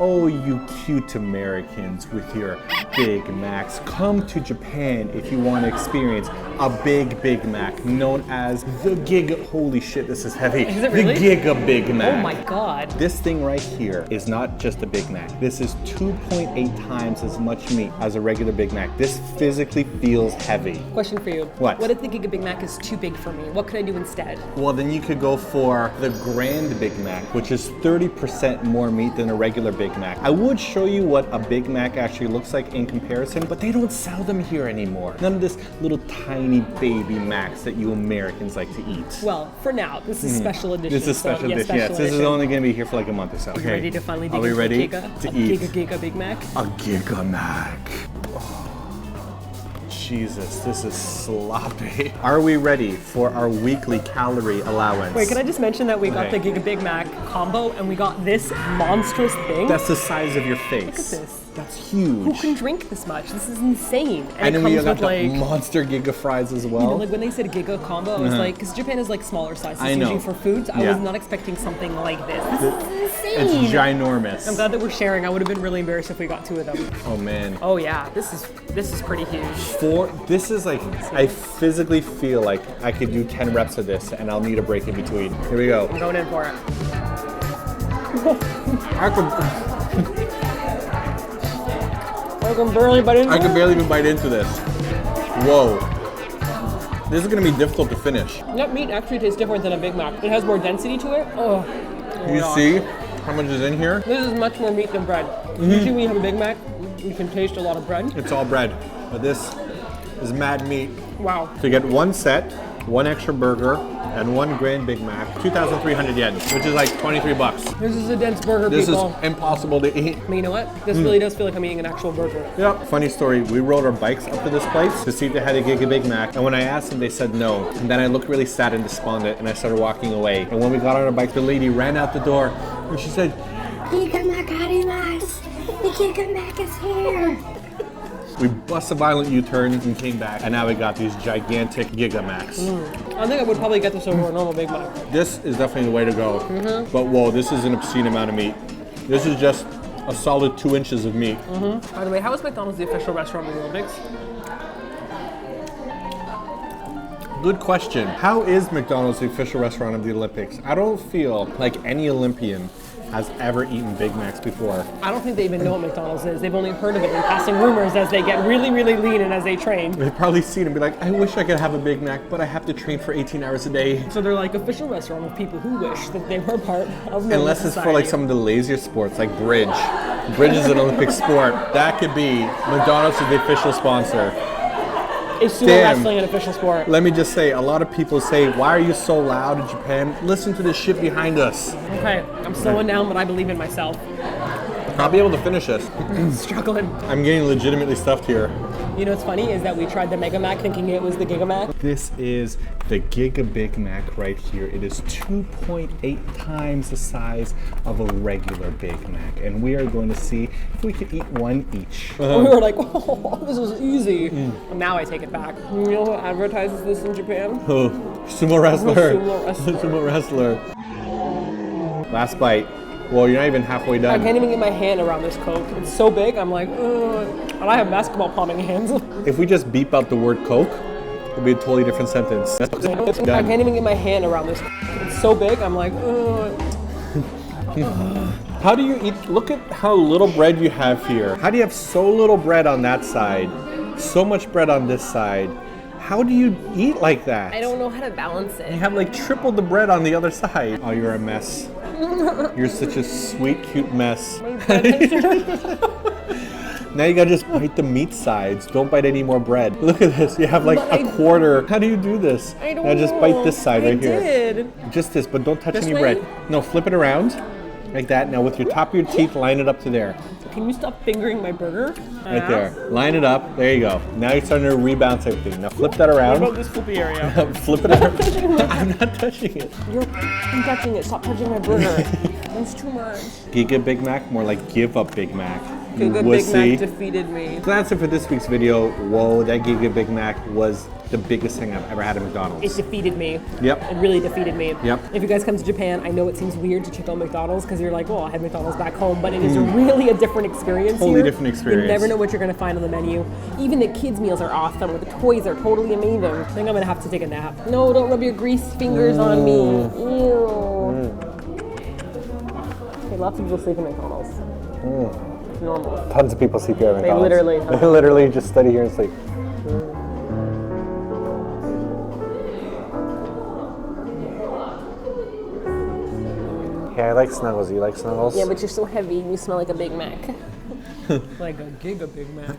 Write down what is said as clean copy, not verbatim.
Oh, you cute Americans with your Big Macs. Come to Japan if you want to experience a Big Mac known as the Giga. Holy shit, this is heavy. Is it really? The Giga Big Mac. Oh my God. This thing right here is not just a Big Mac. This is 2.8 times as much meat as a regular Big Mac. This physically feels heavy. Question for you. What? What if the Giga Big Mac is too big for me? What could I do instead? Well, then you could go for the Grand Big Mac, which is 30% more meat than a regular Big Mac. I would show you what a Big Mac actually looks like in comparison, but they don't sell them here anymore. None of this little tiny baby Macs that you Americans like to eat. Well, for now, this is special edition. This is special edition. Yes, this is only going to be here for like a month or so. Are you ready to finally dig Are we into ready Giga? to eat Giga Big Mac? a Giga Mac? Jesus, this is sloppy. Are we ready for our weekly calorie allowance? Wait, can I just mention that we got the Giga Big Mac combo and we got this monstrous thing? That's the size of your face. Look at this. That's huge. Who can drink this much? This is insane. And it then we comes got with the like monster Giga fries as well. You know, like when they said Giga combo, I was like, because Japan is like smaller sizes I know. usually for foods. I was not expecting something like this. This is insane. It's ginormous. I'm glad that we're sharing. I would have been really embarrassed if we got 2 of them. Oh man. Oh yeah, this is pretty huge. This is like, I physically feel like I could do 10 reps of this and I'll need a break in between. Here we go. I'm going in for it. I can barely bite into it. I can barely even bite into this. Whoa. This is gonna be difficult to finish. That meat actually tastes different than a Big Mac. It has more density to it. Oh. You see how much is in here? This is much more meat than bread. Usually when you have a Big Mac, you can taste a lot of bread. It's all bread, but this is mad meat. Wow. So you get 1 set, 1 extra burger, and 1 Grand Big Mac, 2,300 yen, which is like 23 bucks. This is a dense burger, This people. is impossible to eat. But you know what? This really does feel like I'm eating an actual burger. Yep. Funny story, we rode our bikes up to this place to see if they had a Giga Big Mac, and when I asked them, they said no. And then I looked really sad and despondent, and I started walking away. And when we got on our bike, the lady ran out the door, and she said, Giga Mac arimasu. The Giga Mac is here. we bust a violent U-turn and came back, and now we got these gigantic Giga Macs. I think I would probably get this over a normal Big Mac. This is definitely the way to go. But whoa, this is an obscene amount of meat. This is just a solid 2 inches of meat. By the way, how is McDonald's the official restaurant of the Olympics? Good question. How is McDonald's the official restaurant of the Olympics? I don't feel like any Olympian has ever eaten Big Macs before. I don't think they even know what McDonald's is. They've only heard of it in passing rumors as they get really, really lean and as they train. They've probably seen it and be like, I wish I could have a Big Mac, but I have to train for 18 hours a day. So they're like official restaurant of people who wish that they were part of the Unless it's for like some of the lazier sports, like bridge. Bridge is an Olympic sport. That could be McDonald's is the official sponsor. Is sumo wrestling an official sport? Let me just say, a lot of people say, why are you so loud in Japan? Listen to this shit behind us. Okay, I'm slowing down, but I believe in myself. I'll be able to finish this. Struggling. I'm getting legitimately stuffed here. You know what's funny is that we tried the Mega Mac thinking it was the Giga Mac. This is the Giga Big Mac right here. It is 2.8 times the size of a regular Big Mac. And we are going to see if we can eat 1 each. We were like, oh, this is easy. And now I take it back. You know who advertises this in Japan? Oh, sumo wrestler. Sumo wrestler. Sumo wrestler. Last bite. Well, you're not even halfway I done. can't even get my hand around this Coke. It's so big, I'm like, ugh. And I have basketball palming hands. If we just beep out the word Coke, it'll be a totally different sentence. I can't even get my hand around this. It's so big, I'm like, ugh. How do you eat? Look at how little bread you have here. How do you have so little bread on that side? So much bread on this side. How do you eat like that? I don't know how to balance You it. have like triple the bread on the other side. Oh, you're a mess. You're such a sweet, cute mess. Now you gotta just bite the meat sides. Don't bite any more bread. Look at this. You have like a quarter. How do you do this? I don't now just know. bite this side right here. I did. Just this, but don't touch This any way? bread. No, flip it around. Like that. Now with your top of your teeth, line it up to there. Can you stop fingering my burger? Right there. Line it up. There you go. Now you're starting to rebounce everything. Now flip that What around. about this flippy area? Flip it around. I'm not touching it. You're touching it. Stop touching my burger. That's too much. Giga Big Mac, more like give up Big Mac. Giga Big wussy. Mac defeated me. So that's it for this week's video. Whoa, that Giga Big Mac was the biggest thing I've ever had at McDonald's. It defeated me. Yep. It really defeated me. Yep. If you guys come to Japan, I know it seems weird to check out McDonald's because you're like, well, I had McDonald's back home, but it is really a different experience Totally here. different experience. You never know what you're going to find on the menu. Even the kids' meals are awesome. The toys are totally amazing. I think I'm going to have to take a nap. No, don't rub your greased fingers on me. Ew. Okay, lots of people sleep in McDonald's. It's normal. Tons of people sleep here at McDonald's. literally- They literally just study here and sleep. Yeah, I like Snuggles. You like Snuggles? Yeah, but you're so heavy and you smell like a Big Mac. Like a Giga Big Mac.